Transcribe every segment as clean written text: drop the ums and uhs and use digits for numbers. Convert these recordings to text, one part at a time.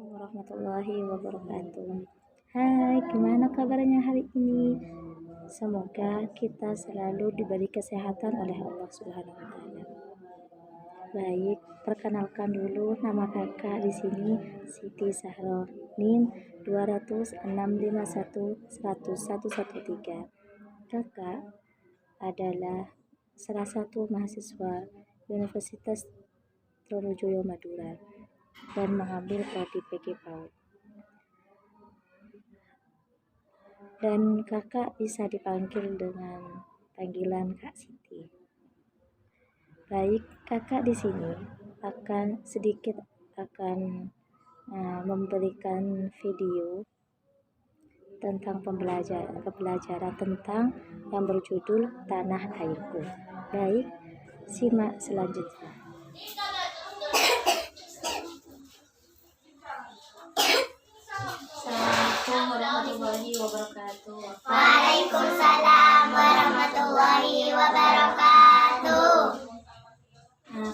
warahmatullahi wabarakatuh. Hai, gimana kabarnya hari ini? Semoga kita selalu diberi kesehatan oleh Allah Subhanahu wa taala. Baik, perkenalkan dulu nama kakak di sini Siti Sahro, NIM 206511113. Kakak adalah salah satu mahasiswa Universitas Trunojoyo Madura dan mengambil prodi PG PAUD. Dan kakak bisa dipanggil dengan panggilan Kak Siti. Baik, kakak di sini akan sedikit memberikan video tentang pembelajaran tentang yang berjudul Tanah Airku. Baik, simak selanjutnya. Assalamualaikum warahmatullahi wabarakatuh. Waalaikumsalam warahmatullahi wabarakatuh.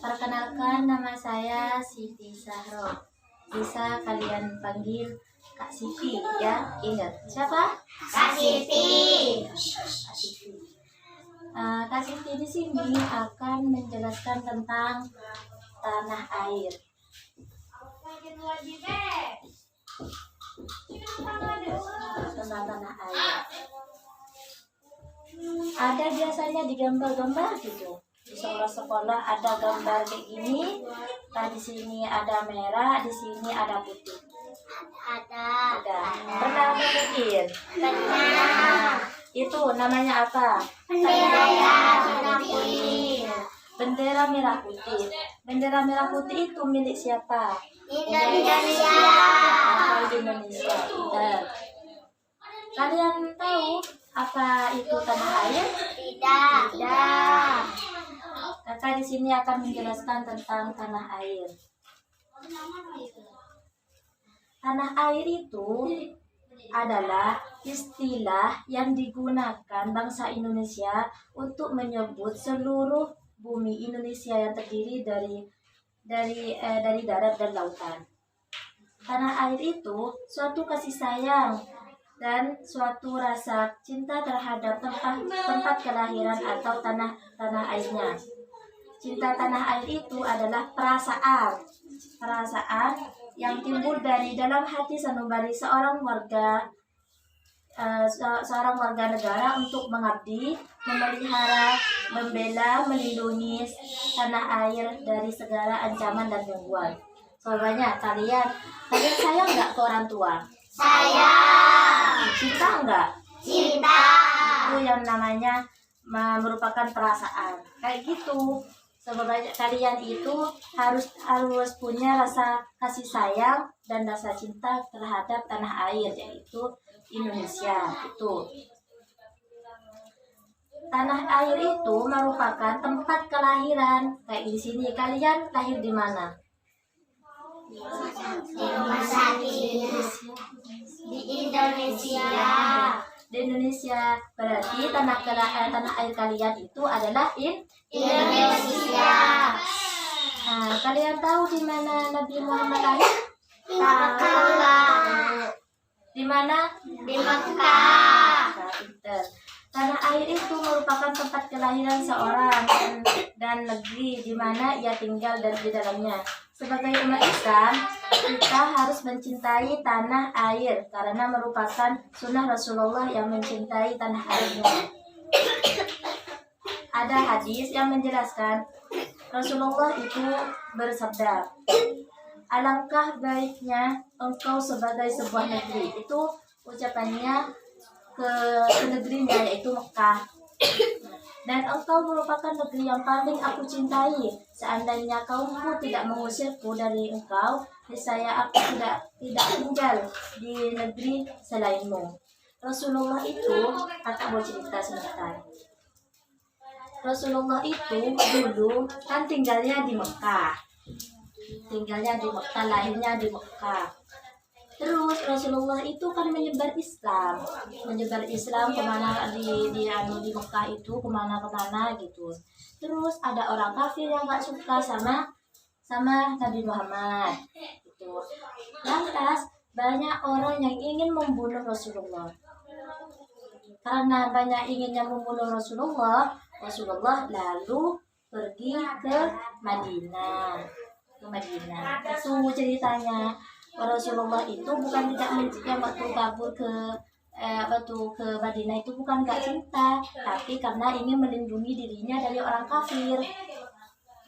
Perkenalkan, nama saya Siti Sahro. Bisa kalian panggil Kak Siti ya. Ingat siapa? Kak Siti. Kak Siti. Kak Siti di sini akan menjelaskan tentang tanah air. Tentang tanah air. Ada biasanya di gambar-gambar gitu. Di sekolah-sekolah ada gambar kayak gini. Nah, di sini ada merah, di sini ada putih. Ada. Pernah berpikir? Pernah. Itu namanya apa? Bendera merah putih. Bendera merah putih. Bendera merah putih itu milik siapa? Indonesia. Indonesia. Kalian tahu apa itu tanah air? Tidak. Kakak di sini akan menjelaskan tentang tanah air. Tanah air itu adalah istilah yang digunakan bangsa Indonesia untuk menyebut seluruh bumi Indonesia yang terdiri dari darat dan lautan. Tanah air itu suatu kasih sayang dan suatu rasa cinta terhadap tempat kelahiran atau tanah airnya. Cinta tanah air itu adalah perasaan yang timbul dari dalam hati sanubari seorang warga negara untuk mengabdi, memelihara, membela, melindungi tanah air dari segala ancaman dan gangguan. Soalnya kalian sayang nggak ke orang tua? Sayang. Cinta nggak? Cinta. Itu yang namanya merupakan perasaan. Kayak gitu. Sebenarnya kalian itu harus punya rasa kasih sayang dan rasa cinta terhadap tanah air, yaitu Indonesia. Itu tanah air itu merupakan tempat kelahiran. Kayak di sini kalian lahir di mana? Di rumah sakit. Di Indonesia. Di Indonesia. Berarti tanah air kalian itu adalah Indonesia. Kalian tahu di mana Nabi Muhammad lahir? Tahu. Di mana? Di Mekah. Tanah air itu merupakan tempat kelahiran seorang dan negeri di mana ia tinggal dan di dalamnya. Sebagai umat Islam, kita harus mencintai tanah air karena merupakan sunnah Rasulullah yang mencintai tanah airnya. Ada hadis yang menjelaskan Rasulullah itu bersabda, alangkah baiknya engkau sebagai sebuah negeri. Itu ucapannya ke negerinya, yaitu Mekah. Dan engkau merupakan negeri yang paling aku cintai. Seandainya kaumku tidak mengusirku dari engkau, niscaya aku tidak tinggal di negeri selainmu. Rasulullah itu, kakak mau cerita sebentar. Rasulullah itu dulu kan tinggalnya di Mekah, lahirnya di Mekah. Terus Rasulullah itu kan menyebar Islam kemana di Mekah itu kemana gitu. Terus ada orang kafir yang nggak suka sama sama Nabi Muhammad. Itu. Lantas banyak orang yang ingin membunuh Rasulullah. Karena banyak inginnya membunuh Rasulullah, Rasulullah lalu pergi ke Madinah. Itu ceritanya. Rasulullah itu bukan tidak yang waktu kabur ke Madinah itu bukan gak cinta, tapi karena ingin melindungi dirinya dari orang kafir.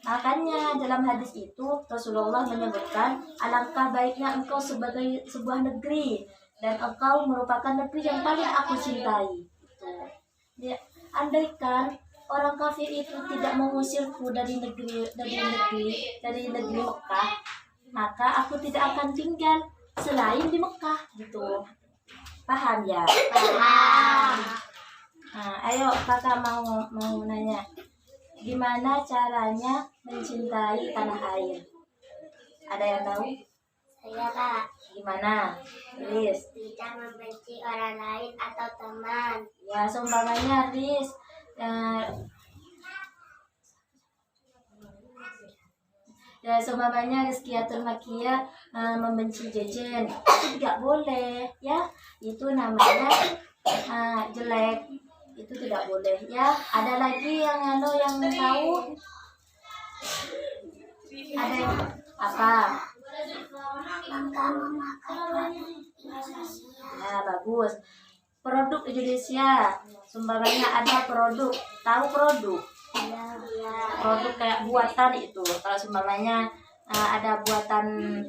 Makanya dalam hadis itu Rasulullah menyebutkan, alangkah baiknya engkau sebagai sebuah negeri dan engkau merupakan negeri yang paling aku cintai. Gitu. Andaikan orang kafir itu tidak mengusirku dari negeri Mekah, maka aku tidak akan tinggal selain di Mekah. Gitu. Paham ya? Paham. Nah, ayo kakak mau nanya, gimana caranya mencintai tanah air? Ada yang tahu? Saya Kak. Gimana? Riz? Tidak membenci orang lain atau teman. Ya, seumpamanya Riz seumpamanya Rizkiatul Makiyah membenci Jejen, itu tidak boleh ya, itu namanya jelek, itu tidak boleh ya. Ada lagi yang tahu? Ada yang apa? Nah, bagus. Produk Indonesia, sumbangannya ada produk. Tahu produk? Produk kayak buatan itu. Kalau sumbangannya ada buatan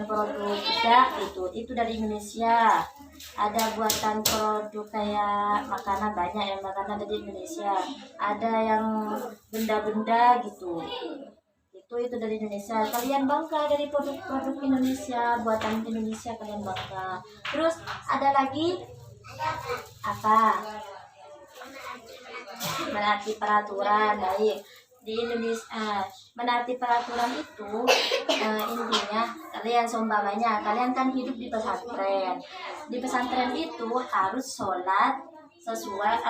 produk bedak itu dari Indonesia. Ada buatan produk kayak makanan, banyak yang makanan dari Indonesia. Ada yang benda-benda gitu. Itu dari Indonesia. Kalian bangga dari produk Indonesia, buatan Indonesia, kalian bangga. Terus ada lagi apa? Menaati peraturan. Baik, di Indonesia menaati peraturan itu intinya kalian seumpamanya kalian kan hidup di pesantren. Di pesantren itu harus sholat sesuai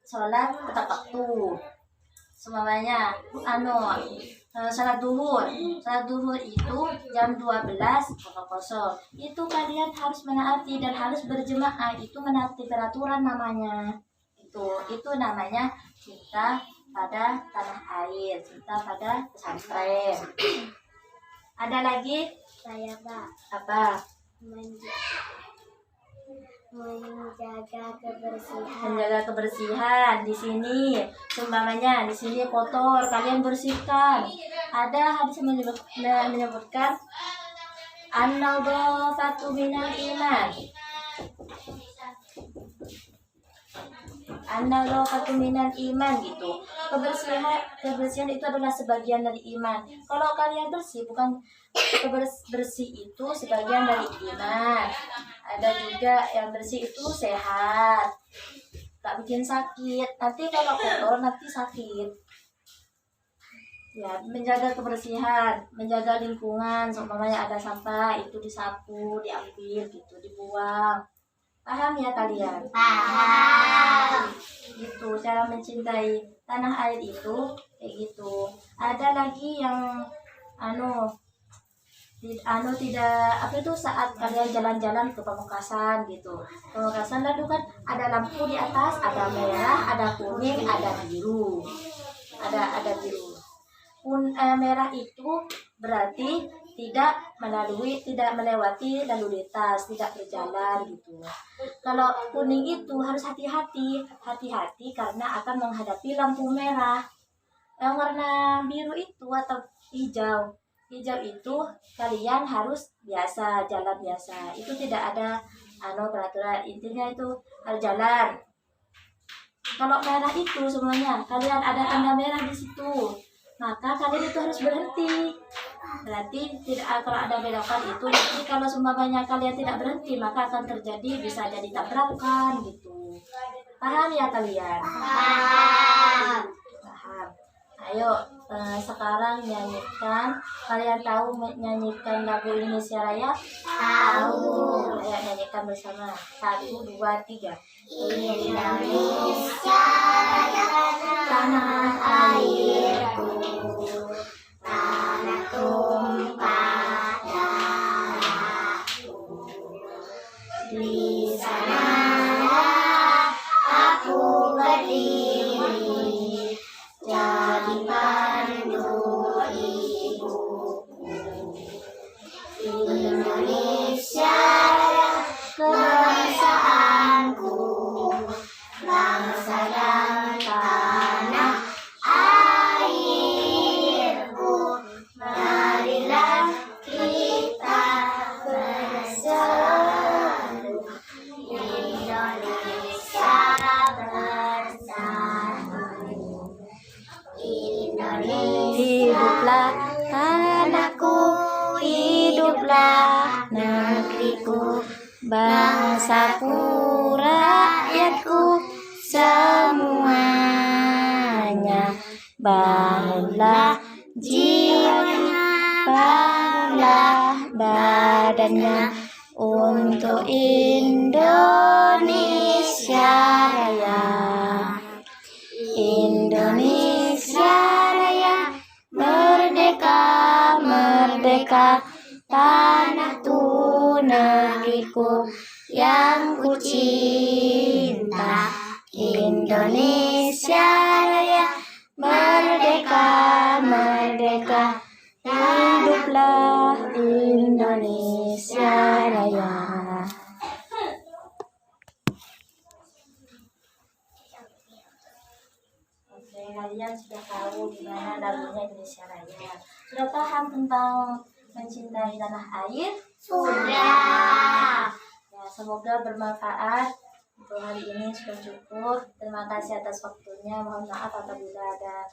sholat tepat waktu. Seumpamanya salat duhur itu jam 12.00 itu kalian harus menaati dan harus berjemaah. Itu menaati peraturan namanya. Itu namanya cinta pada tanah air, cinta pada pesantren. Ada lagi? Saya Pak. Apa? Menjaga kebersihan. Di sini sumbangannya di sini kotor, kalian bersihkan. Ada hadis menyebutkan an-nadhafatu minal iman. An-nadhafatu minal iman gitu. Kebersihan itu adalah sebagian dari iman. Kalau kalian bersih, bukan bersih itu sebagian dari iman. Ada juga yang bersih itu sehat, tak bikin sakit. Nanti kalau kotor nanti sakit. Ya, menjaga kebersihan, menjaga lingkungan. Seumpamanya ada sampah itu disapu, diambil gitu, dibuang. Paham ya kalian? Paham. Gitu cara mencintai tanah air itu kayak gitu. Ada lagi yang tidak apa itu, saat kalian jalan-jalan ke Pamekasan gitu. Pamekasan lalu kan ada lampu di atas, ada merah, ada kuning, ada biru. Ada biru. Merah itu berarti tidak melewati lalu lintas, tidak berjalan gitu. Kalau kuning itu harus hati-hati karena akan menghadapi lampu merah. Yang warna biru itu atau hijau itu kalian harus jalan biasa. Itu tidak ada peraturan, intinya itu harus jalan. Kalau merah itu semuanya kalian ada tanda merah di situ, maka kalian itu harus berhenti. Berarti tidak, kalau ada belokan itu nanti kalau seumpamanya kalian tidak berhenti maka akan terjadi, bisa jadi tabrakan gitu. Paham ya kalian? Paham. Ayo sekarang nyanyikan. Kalian tahu nyanyikan lagu Indonesia Raya? Tahu. Ayo nyanyikan bersama. 1, 2, 3. Indonesia Raya, tanah airku, tanah hiduplah tanahku, hiduplah negeriku, bangsaku, rakyatku, semuanya. Bangunlah jiwanya, bangunlah badannya, untuk Indonesia Raya. Indonesia Raya, merdeka, merdeka, tanahku, negeriku yang ku cinta. Indonesia Raya, merdeka, merdeka, hiduplah Indonesia Raya. Oke, kalian sudah tahu gimana lagunya Indonesia Raya. Sudah paham tentang mencintai tanah air? Sudah. Ya, semoga bermanfaat. Untuk hari ini sudah cukup. Terima kasih atas waktunya. Mohon maaf apabila ada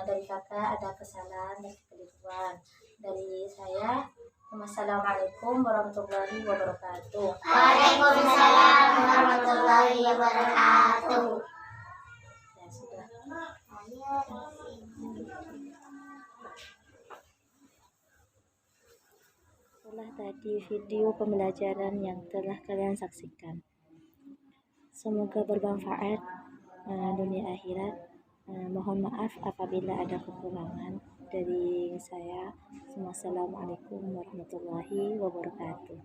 dari kakak ada kesalahan dan kekeliruan. Dari saya, wassalamualaikum warahmatullahi wabarakatuh. Waalaikumsalam warahmatullahi wabarakatuh. Ya, sudah. Itulah tadi video pembelajaran yang telah kalian saksikan. Semoga bermanfaat dunia akhirat. Mohon maaf apabila ada kekurangan dari saya. Wassalamualaikum warahmatullahi wabarakatuh.